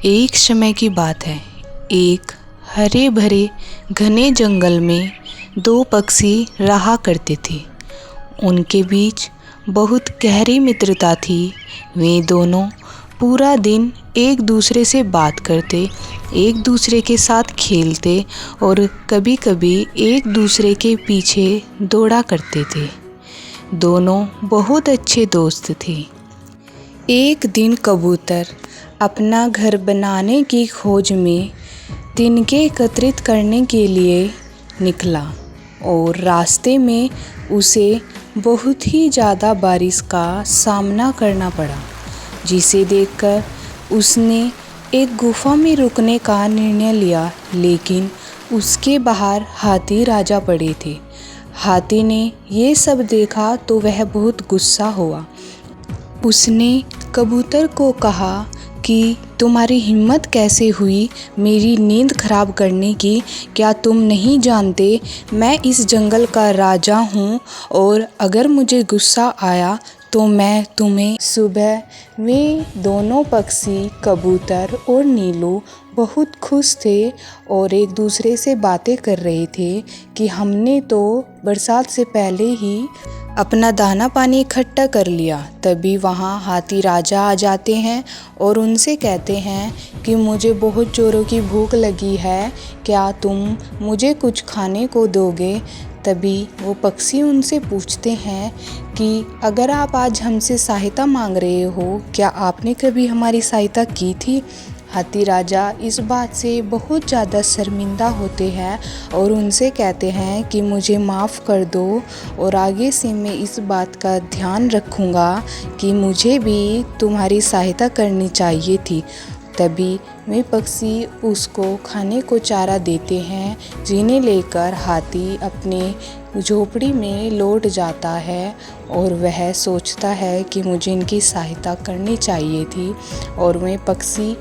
एक समय की बात है। एक हरे भरे घने जंगल में दो पक्षी रहा करते थे। उनके बीच बहुत गहरी मित्रता थी। वे दोनों पूरा दिन एक दूसरे से बात करते, एक दूसरे के साथ खेलते और कभी-कभी एक दूसरे के पीछे दौड़ा करते थे। दोनों बहुत अच्छे दोस्त थे। एक दिन कबूतर अपना घर बनाने की खोज में तिनके एकत्रित करने के लिए निकला और रास्ते में उसे बहुत ही ज़्यादा बारिश का सामना करना पड़ा, जिसे देखकर उसने एक गुफा में रुकने का निर्णय लिया। लेकिन उसके बाहर हाथी राजा पड़े थे। हाथी ने ये सब देखा तो वह बहुत गुस्सा हुआ। उसने कबूतर को कहा कि तुम्हारी हिम्मत कैसे हुई मेरी नींद खराब करने की? क्या तुम नहीं जानते मैं इस जंगल का राजा हूँ और अगर मुझे गुस्सा आया तो मैं तुम्हें सुबह। वे दोनों पक्षी कबूतर और नीलू बहुत खुश थे और एक दूसरे से बातें कर रहे थे कि हमने तो बरसात से पहले ही अपना दाना पानी इकट्ठा कर लिया। तभी वहाँ हाथी राजा आ जाते हैं और उनसे कहते हैं कि मुझे बहुत जोरों की भूख लगी है, क्या तुम मुझे कुछ खाने को दोगे? तभी वो पक्षी उनसे पूछते हैं कि अगर आप आज हमसे सहायता मांग रहे हो, क्या आपने कभी हमारी सहायता की थी? हाथी राजा इस बात से बहुत ज़्यादा शर्मिंदा होते हैं और उनसे कहते हैं कि मुझे माफ़ कर दो और आगे से मैं इस बात का ध्यान रखूँगा कि मुझे भी तुम्हारी सहायता करनी चाहिए थी। तभी वे पक्षी उसको खाने को चारा देते हैं, जिन्हें लेकर हाथी अपने झोपड़ी में लौट जाता है और वह सोचता है कि मुझे इनकी सहायता करनी चाहिए थी। और वे पक्षी